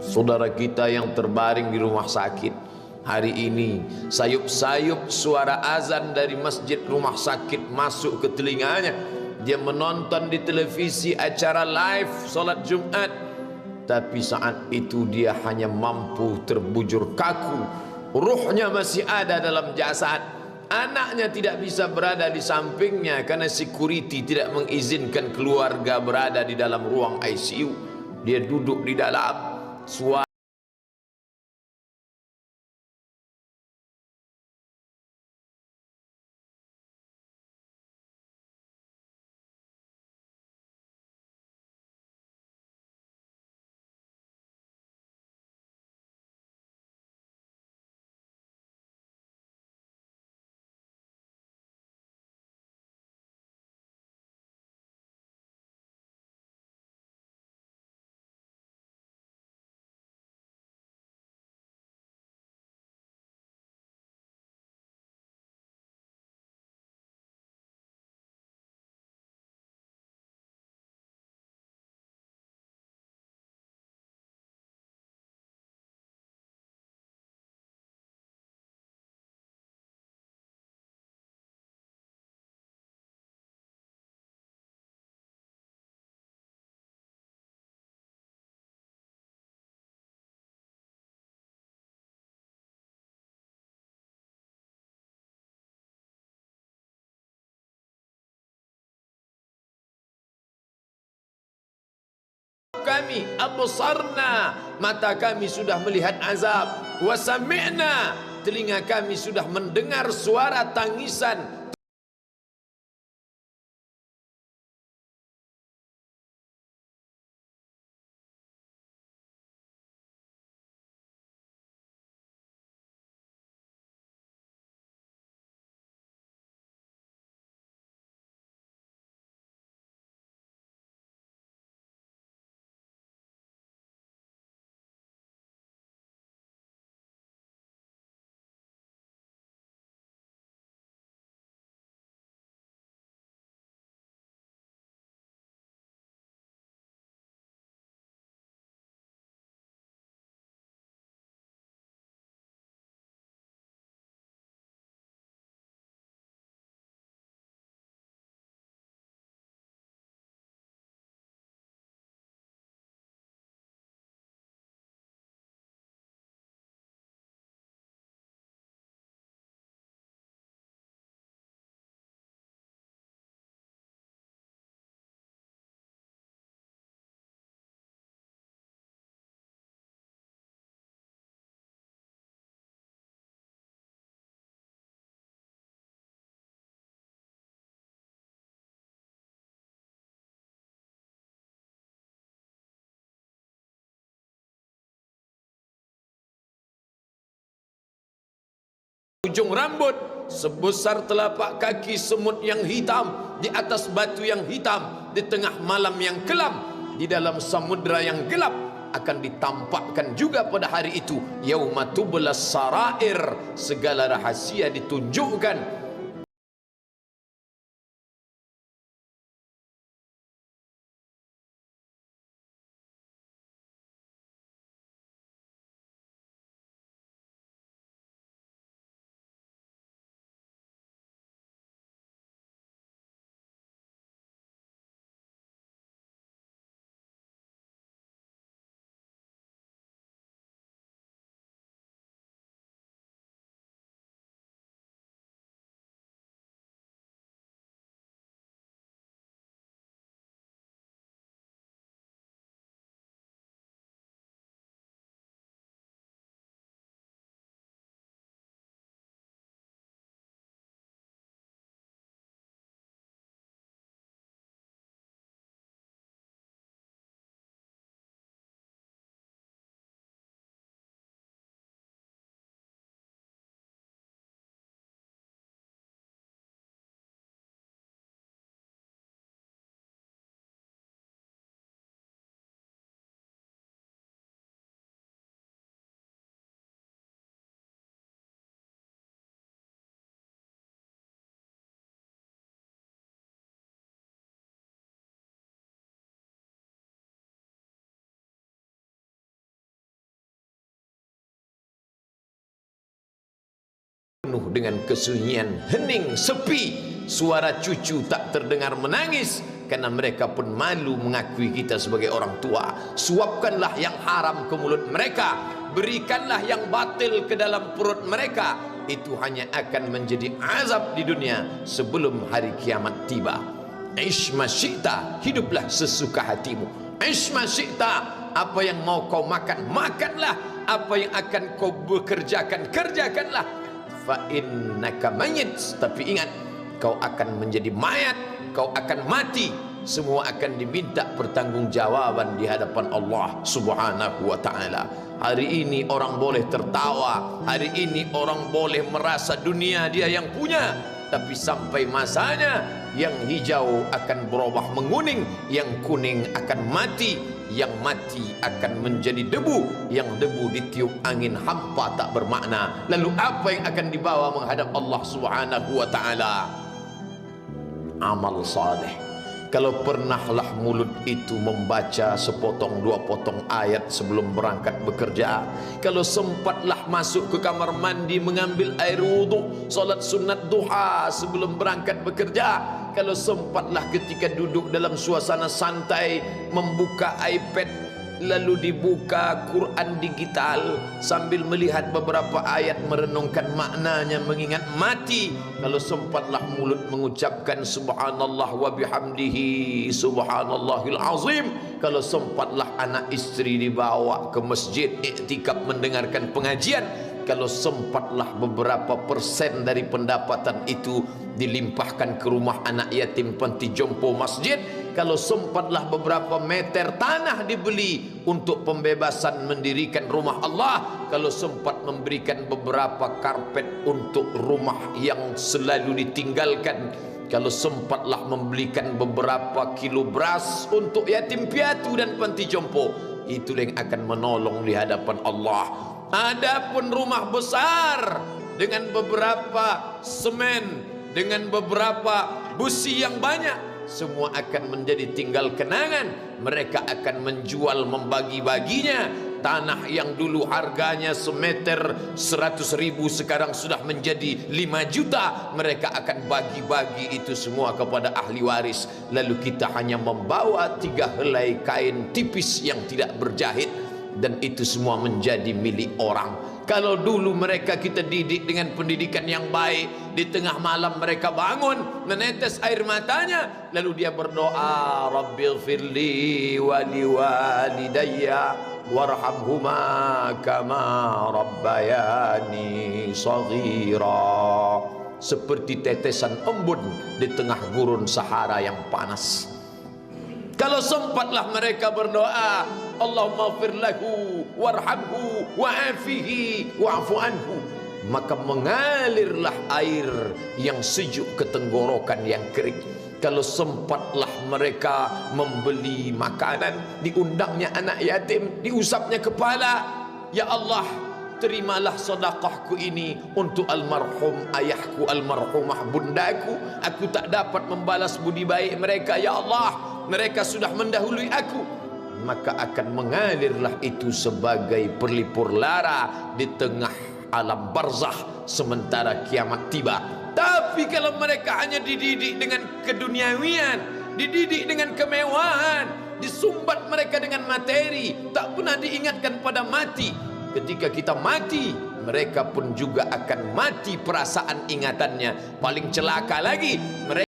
saudara kita yang terbaring di rumah sakit. Hari ini sayup-sayup suara azan dari masjid rumah sakit masuk ke telinganya. Dia menonton di televisi acara live solat Jumat, tapi saat itu dia hanya mampu terbujur kaku. Ruhnya masih ada dalam jasad. Anaknya tidak bisa berada di sampingnya karena security tidak mengizinkan keluarga berada di dalam ruang ICU. Dia duduk di dalam. Suara kami absarna, mata kami sudah melihat azab, wa sami'na, telinga kami sudah mendengar suara tangisan. Ujung rambut sebesar telapak kaki, semut yang hitam di atas batu yang hitam, di tengah malam yang kelam, di dalam samudra yang gelap, akan ditampakkan juga pada hari itu. Yauma tublas sarair, segala rahasia ditunjukkan. dengan kesunyian, hening, sepi. Suara cucu tak terdengar menangis, karena mereka pun malu mengakui kita sebagai orang tua. Suapkanlah yang haram ke mulut mereka, berikanlah yang batil ke dalam perut mereka. Itu hanya akan menjadi azab di dunia sebelum hari kiamat tiba. Ish ma syi'ta, hiduplah sesuka hatimu. Ish ma syi'ta, apa yang mau kau makan, makanlah. Apa yang akan kau bekerjakan, kerjakanlah. Fa innaka mayyit, tapi ingat, kau akan menjadi mayat, kau akan mati. Semua akan diminta pertanggungjawaban di hadapan Allah Subhanahu wa taala. Hari ini orang boleh tertawa, hari ini orang boleh merasa dunia dia yang punya, tapi sampai masanya yang hijau akan berubah menguning, yang kuning akan mati, yang mati akan menjadi debu, yang debu ditiup angin hampa tak bermakna. Lalu apa yang akan dibawa menghadap Allah Subhanahu wa taala? Amal saleh. Kalau pernahlah mulut itu membaca sepotong dua potong ayat sebelum berangkat bekerja, kalau sempatlah masuk ke kamar mandi mengambil air wudhu, solat sunat duha sebelum berangkat bekerja, kalau sempatlah ketika duduk dalam suasana santai membuka iPad, lalu dibuka Quran digital sambil melihat beberapa ayat, merenungkan maknanya, mengingat mati, kalau sempatlah mulut mengucapkan subhanallah wa bihamdihi subhanallahil azim, kalau sempatlah anak istri dibawa ke masjid iktikaf mendengarkan pengajian, kalau sempatlah beberapa persen dari pendapatan itu dilimpahkan ke rumah anak yatim panti jompo masjid, kalau sempatlah beberapa meter tanah dibeli untuk pembebasan mendirikan rumah Allah, kalau sempat memberikan beberapa karpet untuk rumah yang selalu ditinggalkan, kalau sempatlah membelikan beberapa kilo beras untuk yatim piatu dan panti jompo, itulah yang akan menolong di hadapan Allah. Adapun rumah besar dengan beberapa semen, dengan beberapa busi yang banyak, semua akan menjadi tinggal kenangan. Mereka akan menjual, membagi-baginya. Tanah yang dulu harganya semeter 100.000 sekarang sudah menjadi 5 juta. Mereka akan bagi-bagi itu semua kepada ahli waris. Lalu kita hanya membawa 3 helai kain tipis yang tidak berjahit, dan itu semua menjadi milik orang. Kalau dulu mereka kita didik dengan pendidikan yang baik, di tengah malam mereka bangun menetes air matanya, lalu dia berdoa, Rabbighfirli wa liwalidayya warhamhuma kama rabbayani shaghira, seperti tetesan embun di tengah gurun Sahara yang panas. Kalau sempatlah mereka berdoa, Allahumma ighfir lahu warhamhu wa'afihi wa'fu anhu, maka mengalirlah air yang sejuk ke tenggorokan yang kering. Kalau sempatlah mereka membeli makanan, diundangnya anak yatim, diusapnya kepala, ya Allah, terimalah sedekahku ini untuk almarhum ayahku, almarhumah bundaku. Aku tak dapat membalas budi baik mereka, ya Allah, mereka sudah mendahului aku. Maka akan mengalirlah itu sebagai perlipur lara di tengah alam barzakh sementara kiamat tiba. Tapi kalau mereka hanya dididik dengan keduniawian, dididik dengan kemewahan, disumbat mereka dengan materi, tak pernah diingatkan pada mati, ketika kita mati, mereka pun juga akan mati perasaan ingatannya. Paling celaka lagi, mereka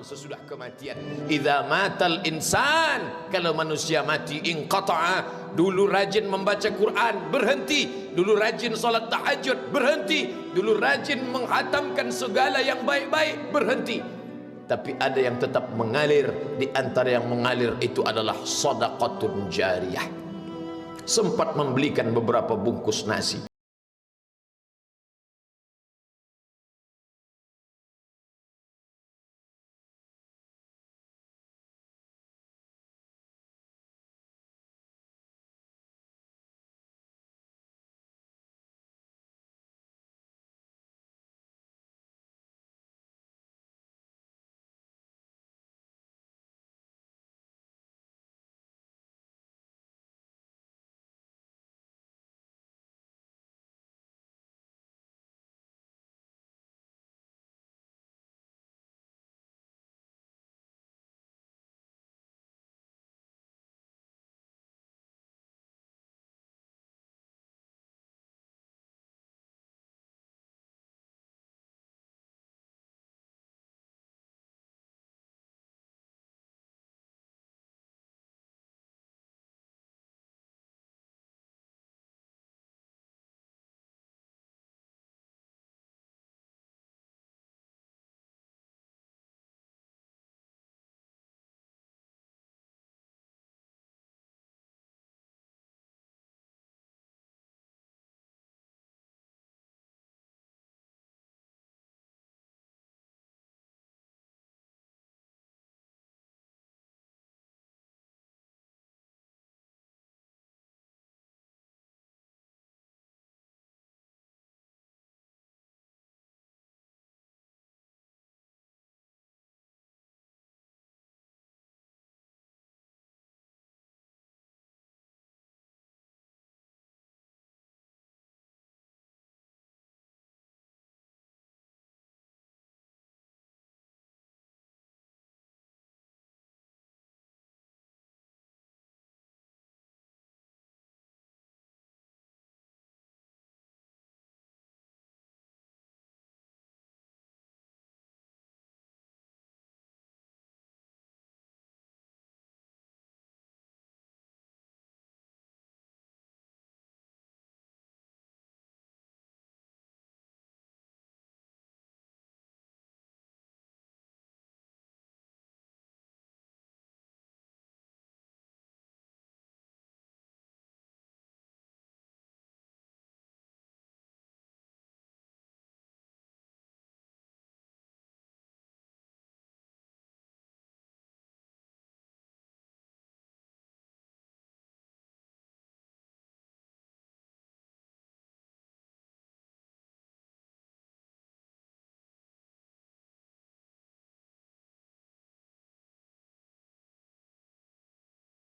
sesudah kematian. Idza matal insan, kalau manusia mati, inqata'a, dulu rajin membaca Quran berhenti, dulu rajin salat tahajud berhenti, dulu rajin menghatamkan segala yang baik-baik berhenti. Tapi ada yang tetap mengalir. Di antara yang mengalir itu adalah shadaqatun jariyah. Sempat membelikan beberapa bungkus nasi.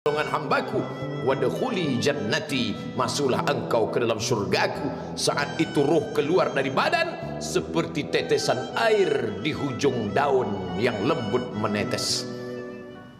Dengan hambaku, wadkhuli jannati, masuklah engkau ke dalam surgaku. Saat itu ruh keluar dari badan seperti tetesan air di hujung daun yang lembut menetes.